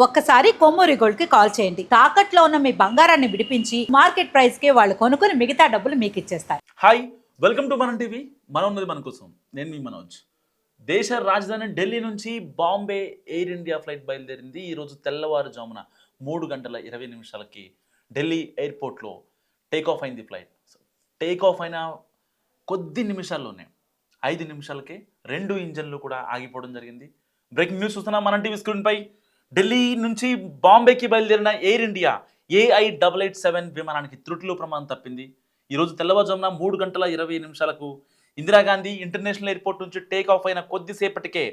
ఒక్కసారి కొమ్మూరి గోల్డ్ కి కాల్ చేయండి. తాకట్లో ఉన్న మీ బంగారాన్ని విడిపించి మార్కెట్ ప్రైస్ కి వాళ్ళు కొనుక్కుని మిగతా డబ్బులు మీకు ఇచ్చేస్తారు. హాయ్, వెల్కమ్ టు మనం టీవీ. మనం ఉన్నది మన కోసం. నేను మీ మనోజ్. దేశ రాజధాని ఢిల్లీ నుంచి బాంబే ఎయిర్ ఇండియా ఫ్లైట్ బయలుదేరింది. ఈరోజు తెల్లవారుజామున 3:20 ఢిల్లీ ఎయిర్పోర్ట్లో టేక్ ఆఫ్ అయింది ఫ్లైట్. టేక్ ఆఫ్ అయిన కొద్ది నిమిషాల్లోనే 5 నిమిషాలకే 2 ఇంజన్లు కూడా ఆగిపోవడం జరిగింది. బ్రేకింగ్ న్యూస్ చూస్తున్నాం మనం టీవీ స్క్రీన్ పై. ఢిల్లీ నుంచి బాంబేకి బయలుదేరిన ఎయిర్ ఇండియా AI-887 విమానానికి త్రుటిలో ప్రమాదం తప్పింది. ఈరోజు తెల్లవారుజామున 3:20 ఇందిరాగాంధీ ఇంటర్నేషనల్ ఎయిర్పోర్ట్ నుంచి టేక్ ఆఫ్ అయిన కొద్దిసేపటికే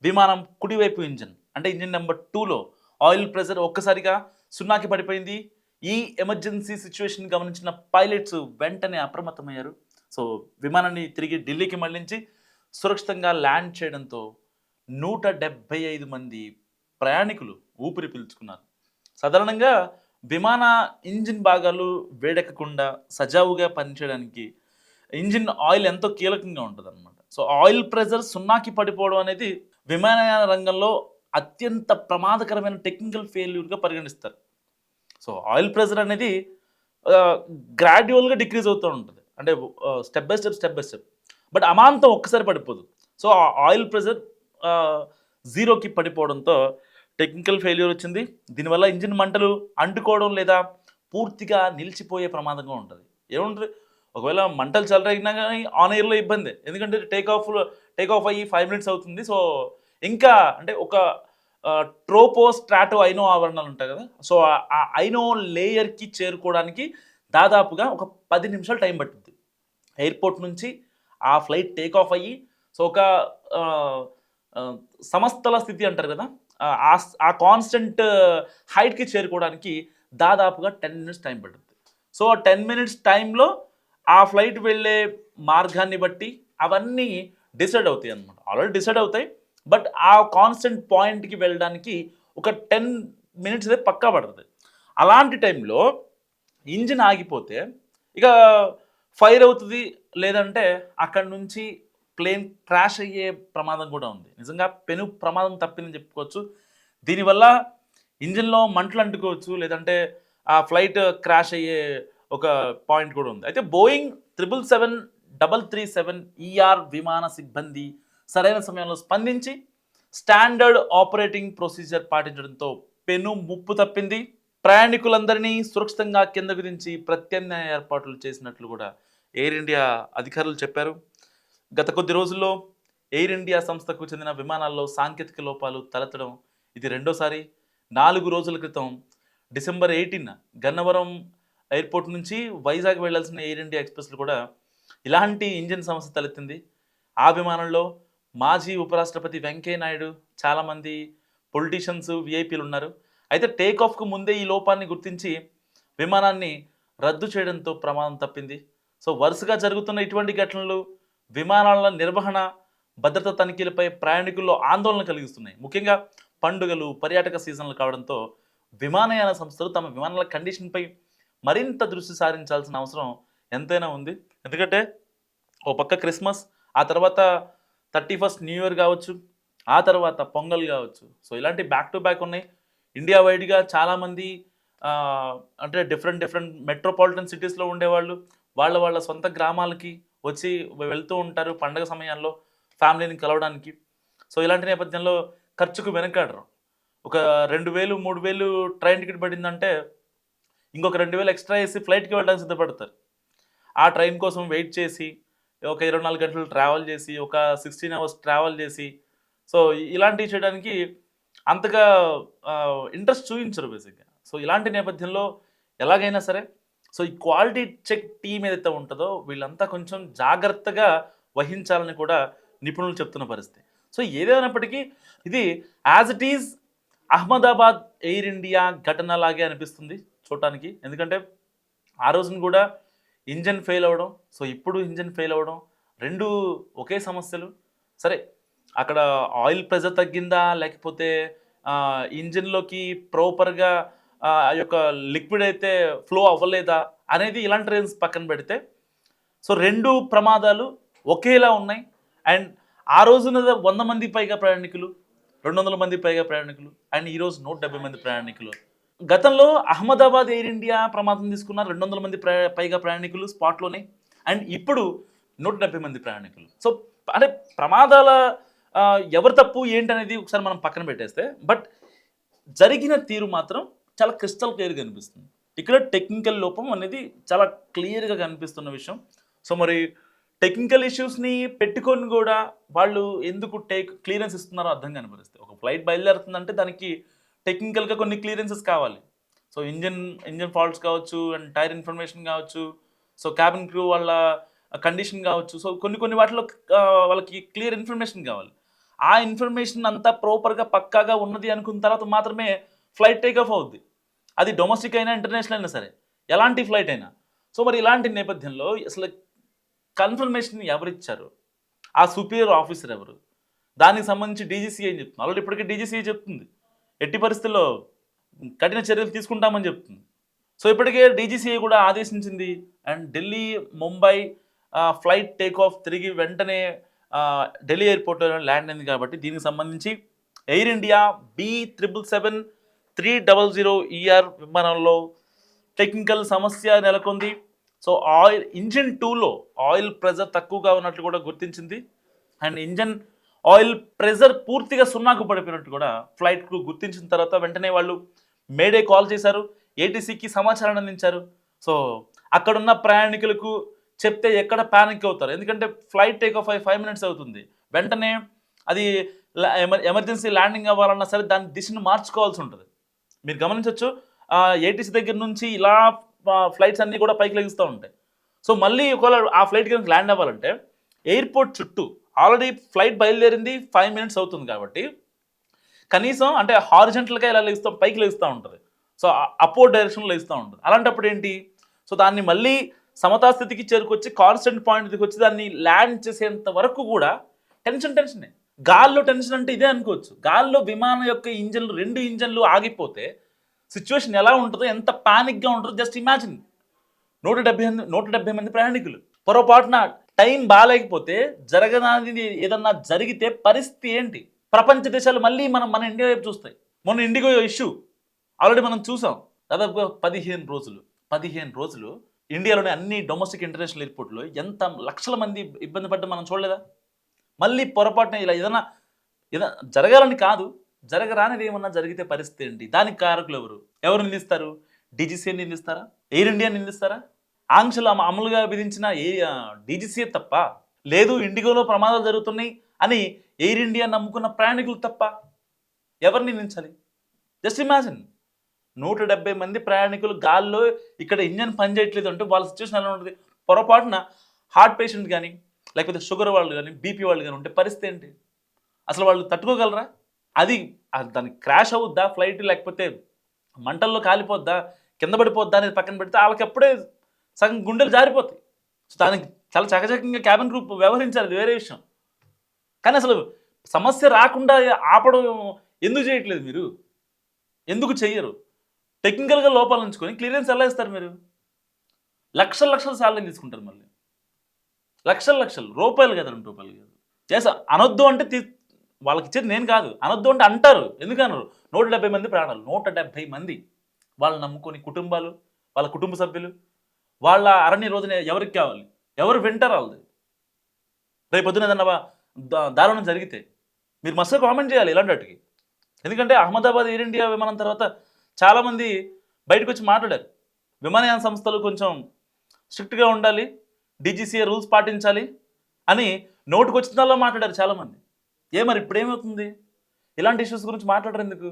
విమానం కుడివైపు ఇంజిన్ అంటే ఇంజిన్ నెంబర్ 2లో ఆయిల్ ప్రెషర్ ఒక్కసారిగా 0కి పడిపోయింది. ఈ ఎమర్జెన్సీ సిచ్యువేషన్ గమనించిన పైలట్స్ వెంటనే అప్రమత్తమయ్యారు. సో విమానాన్ని తిరిగి ఢిల్లీకి మళ్లించి సురక్షితంగా ల్యాండ్ చేయడంతో 175 మంది ప్రయాణికులు ఊపిరి పీల్చుకున్నారు. సాధారణంగా విమాన ఇంజిన్ భాగాలు వేడెక్కకుండా సజావుగా పనిచేయడానికి ఇంజిన్ ఆయిల్ ఎంతో కీలకంగా ఉంటుంది అనమాట. సో ఆయిల్ ప్రెషర్ 0కి పడిపోవడం అనేది విమానయాన రంగంలో అత్యంత ప్రమాదకరమైన టెక్నికల్ ఫెయిల్యూర్గా పరిగణిస్తారు. సో ఆయిల్ ప్రెషర్ అనేది గ్రాడ్యువల్గా డిక్రీజ్ అవుతూ ఉంటుంది, అంటే స్టెప్ బై స్టెప్. బట్ అమాంతం ఒక్కసారి పడిపోదు. సో ఆ ఆయిల్ ప్రెషర్ 0కి పడిపోవడంతో టెక్నికల్ ఫెయిల్యూర్ వచ్చింది. దీనివల్ల ఇంజిన్ మంటలు అంటుకోవడం లేదా పూర్తిగా నిలిచిపోయే ప్రమాదంగా ఉంటుంది. ఏముంటుంది, ఒకవేళ మంటలు చెలరేగినా కానీ ఆన్ ఎయిర్లో ఇబ్బంది, ఎందుకంటే టేక్ ఆఫ్ అయ్యి 5 మినిట్స్ అవుతుంది. సో ఇంకా అంటే ఒక ట్రోపో స్ట్రాటో ఐనో ఆవరణాలు ఉంటాయి కదా, సో ఆ ఐనో లేయర్కి చేరుకోవడానికి దాదాపుగా ఒక 10 నిమిషాలు టైం పట్టుద్ది. ఎయిర్పోర్ట్ నుంచి ఆ ఫ్లైట్ టేక్ ఆఫ్ అయ్యి సో ఒక సమస్థల స్థితి అంటారు కదా, ఆ కాన్స్టెంట్ హైట్కి చేరుకోవడానికి దాదాపుగా 10 మినిట్స్ టైం పడుతుంది. సో 10 మినిట్స్ టైంలో ఆ ఫ్లైట్ వెళ్ళే మార్గాన్ని బట్టి అవన్నీ డిసైడ్ అవుతాయి అన్నమాట. ఆల్రెడీ డిసైడ్ అవుతాయి, బట్ ఆ కాన్స్టెంట్ పాయింట్కి వెళ్ళడానికి ఒక 10 మినిట్స్ అయితే పక్కా పడుతుంది. అలాంటి టైంలో ఇంజిన్ ఆగిపోతే ఇక ఫైర్ అవుతుంది, లేదంటే అక్కడి నుంచి ప్లేన్ క్రాష్ అయ్యే ప్రమాదం కూడా ఉంది. నిజంగా పెను ప్రమాదం తప్పిందని చెప్పుకోవచ్చు. దీనివల్ల ఇంజిన్లో మంటలు అంటుకోవచ్చు, లేదంటే ఆ ఫ్లైట్ క్రాష్ అయ్యే ఒక పాయింట్ కూడా ఉంది. అయితే బోయింగ్ 777-737 విమాన సిబ్బంది సరైన సమయంలో స్పందించి స్టాండర్డ్ ఆపరేటింగ్ ప్రొసీజర్ పాటించడంతో పెను ముప్పు తప్పింది. ప్రయాణికులందరినీ సురక్షితంగా కిందకు దించి ప్రత్యామ్నాయ ఏర్పాట్లు చేసినట్లు కూడా ఎయిర్ ఇండియా అధికారులు చెప్పారు. గత కొద్ది రోజుల్లో ఎయిర్ ఇండియా సంస్థకు చెందిన విమానాల్లో సాంకేతిక లోపాలు తలెత్తడం ఇది రెండోసారి. 4 రోజుల క్రితం డిసెంబర్ 18 గన్నవరం ఎయిర్పోర్ట్ నుంచి వైజాగ్ వెళ్లాల్సిన ఎయిర్ ఇండియా ఎక్స్ప్రెస్లు కూడా ఇలాంటి ఇంజిన్ సమస్య తలెత్తింది. ఆ విమానంలో మాజీ ఉపరాష్ట్రపతి వెంకయ్య నాయుడు, చాలామంది పొలిటీషియన్స్, విఐపీలు ఉన్నారు. అయితే టేక్ ఆఫ్కు ముందే ఈ లోపాన్ని గుర్తించి విమానాన్ని రద్దు చేయడంతో ప్రమాదం తప్పింది. సో వరుసగా జరుగుతున్న ఇటువంటి ఘటనలు విమానాల నిర్వహణ, భద్రతా తనిఖీలపై ప్రయాణికుల్లో ఆందోళన కలిగిస్తున్నాయి. ముఖ్యంగా పండుగలు, పర్యాటక సీజన్లు కావడంతో విమానయాన సంస్థలు తమ విమానాల కండిషన్పై మరింత దృష్టి సారించాల్సిన అవసరం ఎంతైనా ఉంది. ఎందుకంటే ఓ పక్క క్రిస్మస్, ఆ తర్వాత 31st న్యూ ఇయర్ కావచ్చు, ఆ తర్వాత పొంగల్ కావచ్చు. సో ఇలాంటి బ్యాక్ టు బ్యాక్ ఉన్నాయి. ఇండియా వైడ్గా చాలామంది అంటే డిఫరెంట్ మెట్రోపాలిటన్ సిటీస్లో ఉండేవాళ్ళు వాళ్ళ సొంత గ్రామాలకి వచ్చి వెళ్తూ ఉంటారు పండగ సమయాల్లో ఫ్యామిలీని కలవడానికి. సో ఇలాంటి నేపథ్యంలో ఖర్చుకు వెనకాడరు. ఒక 2,000-3,000 ట్రైన్ టికెట్ పడిందంటే ఇంకొక 2,000 ఎక్స్ట్రా వేసి ఫ్లైట్కి వెళ్ళడానికి సిద్ధపడతారు. ఆ ట్రైన్ కోసం వెయిట్ చేసి ఒక 24 గంటలు ట్రావెల్ చేసి, ఒక 16 అవర్స్ ట్రావెల్ చేసి, సో ఇలాంటివి చేయడానికి అంతగా ఇంట్రెస్ట్ చూపించరు బేసిక్గా. సో ఇలాంటి నేపథ్యంలో ఎలాగైనా సరే సో ఈ క్వాలిటీ చెక్ టీమ్ ఏదైతే ఉంటుందో వీళ్ళంతా కొంచెం జాగ్రత్తగా వహించాలని కూడా నిపుణులు చెప్తున్న పరిస్థితి. సో ఏదైనప్పటికీ ఇది as it is Ahmedabad air India ఘటనలాగే అనిపిస్తుంది చూడటానికి. ఎందుకంటే ఆ రోజున కూడా ఇంజన్ ఫెయిల్ అవ్వడం, సో ఇప్పుడు ఇంజన్ ఫెయిల్ అవ్వడం, రెండు ఒకే సమస్యలు. సరే అక్కడ ఆయిల్ ప్రెజర్ తగ్గిందా, లేకపోతే ఇంజిన్లోకి ప్రాపర్గా ఆ యొక్క లిక్విడ్ అయితే ఫ్లో అవ్వలేదా అనేది ఇలాంటి రీజన్స్ పక్కన పెడితే సో 2 ప్రమాదాలు ఒకేలా ఉన్నాయి. అండ్ ఆ రోజున 100 మంది పైగా ప్రయాణికులు, 200 మంది పైగా ప్రయాణికులు అండ్ ఈరోజు 170 మంది ప్రయాణికులు. గతంలో అహ్మదాబాద్ ఎయిర్ ఇండియా ప్రమాదం తీసుకున్న 200 మంది పైగా ప్రయాణికులు స్పాట్లోనే అండ్ ఇప్పుడు 170 మంది ప్రయాణికులు. సో అంటే ప్రమాదాల ఎవరి తప్పు ఏంటనేది ఒకసారి మనం పక్కన పెట్టేస్తే, బట్ జరిగిన తీరు మాత్రం చాలా క్రిస్టల్ క్లియర్గా కనిపిస్తుంది. ఇక్కడ టెక్నికల్ లోపం అనేది చాలా క్లియర్గా కనిపిస్తున్న విషయం. సో మరి టెక్నికల్ ఇష్యూస్ని పెట్టుకొని కూడా వాళ్ళు ఎందుకు క్లియరెన్స్ ఇస్తున్నారో అర్థం కాని పరిస్థితి. ఒక ఫ్లైట్ బయలుదేరుతుందంటే దానికి టెక్నికల్గా కొన్ని క్లియరెన్సెస్ కావాలి. సో ఇంజన్ ఫాల్ట్స్ కావచ్చు అండ్ టైర్ ఇన్ఫర్మేషన్ కావచ్చు, సో క్యాబిన్ క్రూ వాళ్ళ కండిషన్ కావచ్చు, సో కొన్ని వాటిలో వాళ్ళకి క్లియర్ ఇన్ఫర్మేషన్ కావాలి. ఆ ఇన్ఫర్మేషన్ అంతా ప్రాపర్గా పక్కాగా ఉన్నది అనుకున్న తర్వాత మాత్రమే ఫ్లైట్ టేక్ ఆఫ్ అవుద్ది. అది డొమెస్టిక్ అయినా ఇంటర్నేషనల్ అయినా సరే, ఎలాంటి ఫ్లైట్ అయినా. సో మరి ఇలాంటి నేపథ్యంలో అసలు కన్ఫర్మేషన్ ఎవరిచ్చారు, ఆ సుపీరియర్ ఆఫీసర్ ఎవరు, దానికి సంబంధించి డీజీసీఐ అని చెప్తుంది. ఆల్రెడీ ఇప్పటికే డీజీసీఐ చెప్తుంది ఎట్టి పరిస్థితుల్లో కఠిన చర్యలు తీసుకుంటామని చెప్తుంది. సో ఇప్పటికే డీజీసీఐ కూడా ఆదేశించింది and Delhi Mumbai flight take off తిరిగి వెంటనే ఢిల్లీ ఎయిర్పోర్ట్లో ల్యాండ్ అయింది. కాబట్టి దీనికి సంబంధించి ఎయిర్ ఇండియా B777-300ER విమానంలో టెక్నికల్ సమస్య నెలకొంది. సో ఇంజిన్ 2లో ఆయిల్ ప్రెజర్ తక్కువగా ఉన్నట్లు కూడా గుర్తించింది అండ్ ఇంజన్ ఆయిల్ ప్రెజర్ పూర్తిగా సున్నాకు పడిపోయినట్టు కూడా ఫ్లైట్ క్రూ గుర్తించిన తర్వాత వెంటనే వాళ్ళు మేడే కాల్ చేశారు, ఏటీసీకి సమాచారాన్ని అందించారు. సో అక్కడున్న ప్రయాణికులకు చెప్తే ఎక్కడ ప్యానిక్ అవుతారు, ఎందుకంటే ఫ్లైట్ టేక్ ఆఫ్ 5 minutes అవుతుంది. వెంటనే అది ఎమర్జెన్సీ ల్యాండింగ్ అవ్వాలన్నా సరే దాని దిశను మార్చుకోవాల్సి ఉంటుంది. మీరు గమనించవచ్చు ఏటీసీ దగ్గర నుంచి ఇలా ఫ్లైట్స్ అన్నీ కూడా పైకి లెగుస్తూ ఉంటాయి. సో మళ్ళీ ఒకవేళ ఆ ఫ్లైట్ కనుక ల్యాండ్ అవ్వాలంటే ఎయిర్పోర్ట్ చుట్టూ ఆల్రెడీ ఫ్లైట్ బయలుదేరింది 5 minutes అవుతుంది కాబట్టి కనీసం అంటే హారిజెంటల్గా ఇలా లెగుస్తాం, పైకి లెగుస్తూ ఉంటుంది. సో అపోర్డ్ డైరెక్షన్లో లెగుస్తూ ఉంటుంది. అలాంటప్పుడు ఏంటి, సో దాన్ని మళ్ళీ సమతా స్థితికి చేరుకొచ్చి కాన్స్టెంట్ పాయింట్కి వచ్చి దాన్ని ల్యాండ్ చేసేంత వరకు కూడా టెన్షనే. గాల్లో టెన్షన్ అంటే ఇదే అనుకోవచ్చు. గాల్లో విమానం యొక్క ఇంజన్లు 2 ఇంజన్లు ఆగిపోతే సిచ్యువేషన్ ఎలా ఉంటుందో, ఎంత పానిక్గా ఉంటుందో జస్ట్ ఇమాజిన్. 170 మంది ప్రయాణికులు పొరపాటున టైం బాగాలేకపోతే జరగదానిది ఏదన్నా జరిగితే పరిస్థితి ఏంటి? ప్రపంచ దేశాలు మళ్ళీ మన ఇండియా వైపు చూస్తాయి. మొన్న ఇండిగో ఇష్యూ ఆల్రెడీ మనం చూసాం. దాదాపు 15 రోజులు ఇండియాలోని అన్ని డొమెస్టిక్ ఇంటర్నేషనల్ ఎయిర్పోర్ట్లో ఎంత లక్షల మంది ఇబ్బంది పడ్డా మనం చూడలేదా? మళ్ళీ పొరపాటున ఇలా ఏదైనా జరగాలని కాదు, జరగరానిది ఏమన్నా జరిగితే పరిస్థితి ఏంటి? దానికి కారకులు ఎవరు నిందిస్తారు? డీజీసీఏ నిందిస్తారా? ఎయిర్ ఇండియా నిందిస్తారా? ఆంక్షలు అమలుగా విధించిన డీజీసీఏ తప్ప, లేదు ఇండిగోలో ప్రమాదాలు జరుగుతున్నాయి అని ఎయిర్ ఇండియా నమ్ముకున్న ప్రయాణికులు తప్ప, ఎవరిని నిందించాలి? జస్ట్ ఇమాజిన్, 170 మంది ప్రయాణికులు గాల్లో ఇక్కడ ఇంజన్ పనిచేయట్లేదు అంటే వాళ్ళ సిచ్యువేషన్ ఎలా ఉంటుంది? పొరపాటున హార్ట్ పేషెంట్ కానీ లేకపోతే షుగర్ వాళ్ళు కానీ బీపీ వాళ్ళు కానీ ఉంటే పరిస్థితి ఏంటి? అసలు వాళ్ళు తట్టుకోగలరా? అది దానికి క్రాష్ అవుద్దా ఫ్లైట్, లేకపోతే మంటల్లో కాలిపోద్దా, కింద పడిపోద్దా అనేది పక్కన పెడితే వాళ్ళకి ఎప్పుడే సగం గుండెలు జారిపోతాయి. సో దానికి చాలా చకచకంగా క్యాబిన్ గ్రూప్ వ్యవహరించాలి, అది వేరే విషయం. కానీ అసలు సమస్య రాకుండా ఆపడం ఎందుకు చేయట్లేదు మీరు? ఎందుకు చెయ్యరు? టెక్నికల్గా లోపాలు ఉంచుకొని క్లియరెన్స్ ఎలా ఇస్తారు మీరు? లక్షల శాలరీ తీసుకుంటారు, మళ్ళీ లక్షలు రూపాయలు కదా, 2 రూపాయలు కాదు. చేసా అనొద్దు అంటే వాళ్ళకి ఇచ్చేది నేను కాదు, అనొద్దు అంటే అంటారు. ఎందుకన్నారు? 170 మంది ప్రాణాలు, 170 మంది వాళ్ళు నమ్ముకొని కుటుంబాలు, వాళ్ళ కుటుంబ సభ్యులు, వాళ్ళ అరణ్య రోజున ఎవరికి కావాలి? ఎవరు వింటారు వాళ్ళది? రేపు పొద్దున ఏదన్నా దారుణం జరిగితే మీరు మస్తు కామెంట్ చేయాలి ఇలాంటి వాటికి. ఎందుకంటే అహ్మదాబాద్ ఎయిర్ ఇండియా విమానం తర్వాత చాలామంది బయటకు వచ్చి మాట్లాడారు, విమానయాన సంస్థలు కొంచెం స్ట్రిక్ట్గా ఉండాలి, డీజీసీఏ రూల్స్ పాటించాలి అని నోటుకు వచ్చినలా మాట్లాడారు చాలామంది. మరి ఇప్పుడు ఏమవుతుంది? ఇలాంటి ఇష్యూస్ గురించి మాట్లాడరు ఎందుకు?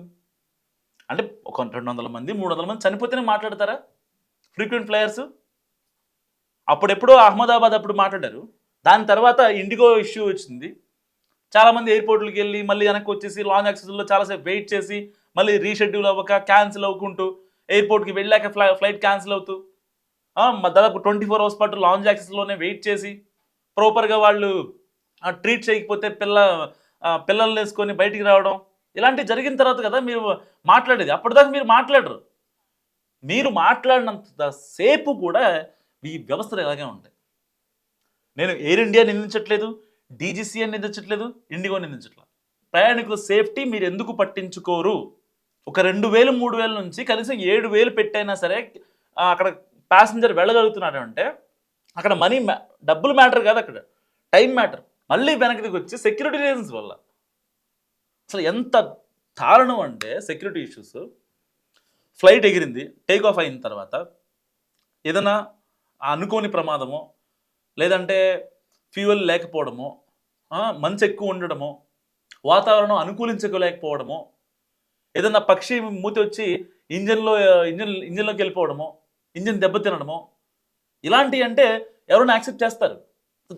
అంటే ఒక 200 మంది 300 మంది చనిపోతేనే మాట్లాడతారా ఫ్రీక్వెంట్ ఫ్లయర్స్? అప్పుడెప్పుడో అహ్మదాబాద్ అప్పుడు మాట్లాడారు, దాని తర్వాత ఇండిగో ఇష్యూ వచ్చింది. చాలామంది ఎయిర్పోర్ట్లకు వెళ్ళి మళ్ళీ వెనక్కి వచ్చేసి లాంగ్ యాక్సెస్లో చాలాసేపు వెయిట్ చేసి మళ్ళీ రీషెడ్యూల్ అవ్వక క్యాన్సిల్ అవ్వకుంటూ ఎయిర్పోర్ట్కి వెళ్ళాక ఫ్లైట్ క్యాన్సిల్ అవుతూ దాదాపు 24 hours పాటు లాంజ్ యాక్సెస్లోనే వెయిట్ చేసి ప్రాపర్గా వాళ్ళు ట్రీట్ చేయకపోతే పిల్లల్ని వేసుకొని బయటికి రావడం, ఇలాంటివి జరిగిన తర్వాత కదా మీరు మాట్లాడేది. అప్పటిదాకా మీరు మాట్లాడరు. మీరు మాట్లాడినంత సేపు కూడా ఈ వ్యవస్థలు ఎలాగే ఉంటాయి. నేను ఎయిర్ ఇండియా నిందించట్లేదు, డీజీసీఏ నిందించట్లేదు, ఇండిగో నిందించట్లేదు. ప్రయాణికుల సేఫ్టీ మీరు ఎందుకు పట్టించుకోరు? ఒక 2000 3000 నుంచి కనీసం 7000 పెట్టైనా సరే అక్కడ ప్యాసింజర్ వెళ్ళగలుగుతున్నాడు అంటే అక్కడ మనీ డబ్బులు మ్యాటర్ కాదు, అక్కడ టైం మ్యాటర్. మళ్ళీ వెనక్కి వచ్చి సెక్యూరిటీ రీజన్స్ వల్ల అసలు ఎంత దారుణం అంటే సెక్యూరిటీ ఇష్యూస్. ఫ్లైట్ ఎగిరింది, టేక్ ఆఫ్ అయిన తర్వాత ఏదైనా అనుకోని ప్రమాదమో లేదంటే ఫ్యూయల్ లేకపోవడమో, మంచు ఎక్కువ ఉండడమో, వాతావరణం అనుకూలించలేకపోవడమో, ఏదన్నా పక్షి మూతి వచ్చి ఇంజన్లోకి వెళ్ళిపోవడమో, ఇంజిన్ దెబ్బతినడమో, ఇలాంటివి అంటే ఎవరైనా యాక్సెప్ట్ చేస్తారు.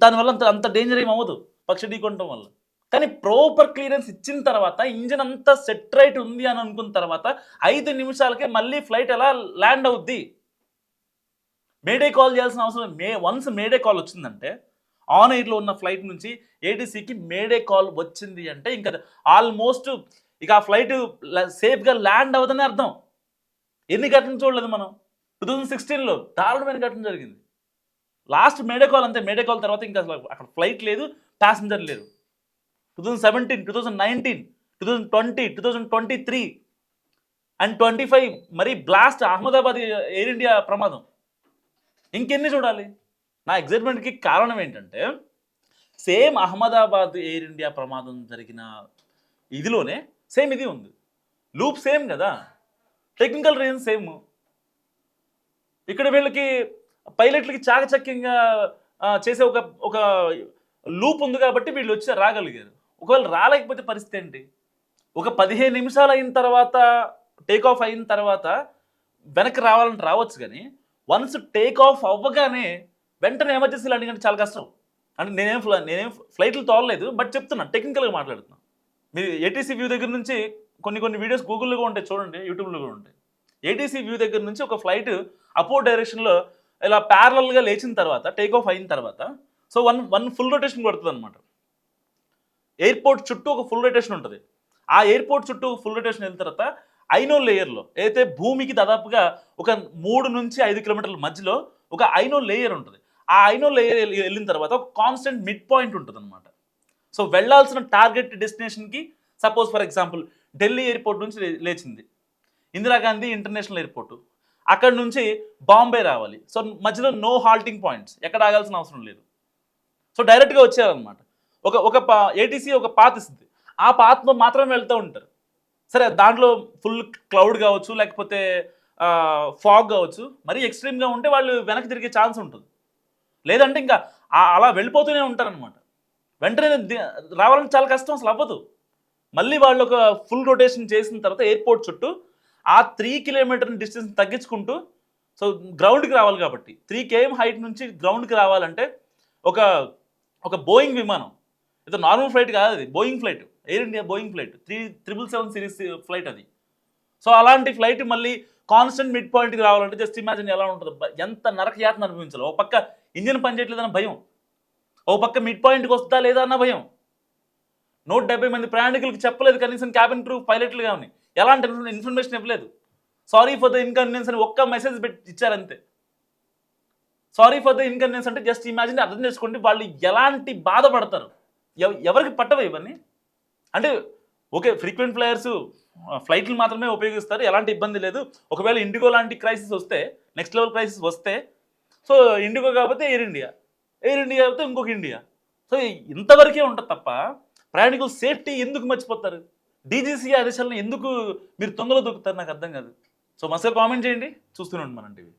దానివల్ల అంత డేంజర్ ఏం అవ్వదు పక్షి ఢీకొనడం వల్ల. కానీ ప్రాపర్ క్లియరెన్స్ ఇచ్చిన తర్వాత ఇంజిన్ అంతా సెట్ రైట్ ఉంది అని అనుకున్న తర్వాత 5 నిమిషాలకే మళ్ళీ ఫ్లైట్ ఎలా ల్యాండ్ అవుద్ది? మేడే కాల్ చేయాల్సిన అవసరం. వన్స్ మేడే కాల్ వచ్చిందంటే ఆన్ ఎయిర్లో ఉన్న ఫ్లైట్ నుంచి ఏటీసీకి మేడే కాల్ వచ్చింది అంటే ఇంకా ఆల్మోస్ట్ ఇక ఆ ఫ్లైట్ సేఫ్గా ల్యాండ్ అవ్వదని అర్థం. ఎన్ని ఘటనలు చూడలేదు మనం. 2016లో దారుణమైన ఘటన జరిగింది. లాస్ట్ మేడే కాల్ అంతే. మేడే కాల్ తర్వాత ఇంకా అక్కడ ఫ్లైట్ లేదు, ప్యాసింజర్ లేరు. 2017, 2019, 2020, 2023 అండ్ 25 మరి బ్లాస్ట్ అహ్మదాబాద్ ఎయిర్ ఇండియా ప్రమాదం. ఇంకెన్ని చూడాలి? నా ఎగ్జైట్మెంట్కి కారణం ఏంటంటే సేమ్ అహ్మదాబాద్ ఎయిర్ ఇండియా ప్రమాదం జరిగిన ఇదిలోనే సేమ్ ఇది ఉంది. లూప్ సేమ్ కదా, టెక్నికల్ రీజన్ సేమ్. ఇక్కడ వీళ్ళకి పైలట్లకి చాకచక్యంగా చేసే ఒక లూప్ ఉంది కాబట్టి వీళ్ళు వచ్చి రాగలిగారు. ఒకవేళ రాలేకపోతే పరిస్థితి ఏంటి? ఒక 15 నిమిషాలు అయిన తర్వాత టేక్ ఆఫ్ అయిన తర్వాత వెనక్కి రావాలని రావచ్చు, కానీ వన్స్ టేక్ ఆఫ్ అవ్వగానే వెంటనే ఎమర్జెన్సీ ల్యాండింగ్ అంటే చాలా కష్టం. అంటే నేనేం ఫ్లైట్లు తోలలేదు, బట్ చెప్తున్నా, టెక్నికల్గా మాట్లాడుతున్నాను. మీరు ఏటీసీ వ్యూ దగ్గర నుంచి కొన్ని వీడియోస్ గూగుల్లో ఉంటాయి చూడండి, యూట్యూబ్లో కూడా ఉంటాయి. ఏటీసీ వ్యూ దగ్గర నుంచి ఒక ఫ్లైట్ అపోర్డ్ డైరెక్షన్లో ఇలా ప్యారలల్గా లేచిన తర్వాత టేక్ ఆఫ్ అయిన తర్వాత సో వన్ ఫుల్ రొటేషన్ కొడుతుంది అనమాట. ఎయిర్పోర్ట్ చుట్టూ ఒక ఫుల్ రొటేషన్ ఉంటుంది. ఆ ఎయిర్పోర్ట్ చుట్టూ ఫుల్ రొటేషన్ వెళ్ళిన తర్వాత ఐనోల్ లేయర్లో అయితే భూమికి దాదాపుగా ఒక 3 నుంచి 5 కిలోమీటర్ల మధ్యలో ఒక ఐనోల్ లేయర్ ఉంటుంది. ఆ ఐనోల్ లేయర్ వెళ్ళిన తర్వాత ఒక కాన్స్టెంట్ మిడ్ పాయింట్ ఉంటుంది అనమాట. సో వెళ్ళాల్సిన టార్గెట్ డెస్టినేషన్కి suppose for example Delhi airport నుంచి లేచింది ఇందిరాగాంధీ ఇంటర్నేషనల్ ఎయిర్పోర్టు, అక్కడ నుంచి బాంబే రావాలి. సో మధ్యలో నో హాల్టింగ్ పాయింట్స్, ఎక్కడ ఆగాల్సిన అవసరం లేదు. సో డైరెక్ట్గా వచ్చేయాలన్నమాట. ఒక ఏటీసీ ఒక పాత్ ఇస్తుంది, ఆ పాత్లో మాత్రమే వెళ్తూ ఉంటారు. సరే దాంట్లో ఫుల్ క్లౌడ్ కావచ్చు, లేకపోతే ఫాగ్ కావచ్చు, మరీ ఎక్స్ట్రీమ్గా ఉంటే వాళ్ళు వెనక్కి తిరిగే ఛాన్స్ ఉంటుంది. లేదంటే ఇంకా అలా వెళ్ళిపోతూనే ఉంటారనమాట. వెంటనే రావాలంటే చాలా కష్టం, అసలు అవ్వదు. మళ్ళీ వాళ్ళు ఒక ఫుల్ రొటేషన్ చేసిన తర్వాత ఎయిర్పోర్ట్ చుట్టూ ఆ 3 కిలోమీటర్ డిస్టెన్స్ తగ్గించుకుంటూ సో గ్రౌండ్కి రావాలి. కాబట్టి 3 km హైట్ నుంచి గ్రౌండ్కి రావాలంటే ఒక బోయింగ్ విమానం, ఇది నార్మల్ ఫ్లైట్ కాదు, అది Boeing flight, air India Boeing flight 777 series flight అది. సో అలాంటి ఫ్లైట్ మళ్ళీ కాన్స్టెంట్ మిడ్ పాయింట్కి రావాలంటే జస్ట్ ఇమాజిన్ ఎలా ఉంటుంది, ఎంత నరకయాతన అనుభవించాలి. ఒక పక్క ఇంజిన్ పనిచేయట్లేదన్న భయం, ఒక పక్క మిడ్ పాయింట్కి వస్తుందా లేదా అన్న భయం. 170 మంది ప్రయాణికులకు చెప్పలేదు కనీసం క్యాబిన్ క్రూ పైలట్లు కానీ ఎలాంటి ఇన్ఫర్మేషన్ ఇవ్వలేదు. సారీ ఫర్ ద ఇన్కన్వీనియన్స్ అని ఒక్క మెసేజ్ పెట్టి ఇచ్చారంతే. సారీ ఫర్ ద ఇన్కన్వీనియన్స్ అంటే జస్ట్ ఇమాజిన్, అర్థం చేసుకోండి వాళ్ళు ఎలాంటి బాధపడతారు. ఎవరికి పట్టవు ఇవన్నీ. అంటే ఓకే, ఫ్రీక్వెంట్ ఫ్లైయర్స్ ఫ్లైట్లు మాత్రమే ఉపయోగిస్తారు, ఎలాంటి ఇబ్బంది లేదు. ఒకవేళ ఇండిగో లాంటి క్రైసిస్ వస్తే, నెక్స్ట్ లెవెల్ క్రైసిస్ వస్తే, సో ఇండిగో కాకపోతే ఎయిర్ ఇండియా కాకపోతే ఇంకొక ఇండియా. సో ఇంతవరకే ఉంటుంది తప్ప ప్రయాణికుల సేఫ్టీ ఎందుకు మర్చిపోతారు? డీజీసీ ఆదేశాలను ఎందుకు మీరు తొందరలో దొక్కుతారు? నాకు అర్థం కాదు. సో మస్తు కామెంట్ చేయండి, చూస్తూనే ఉండండి మనం టీవీ.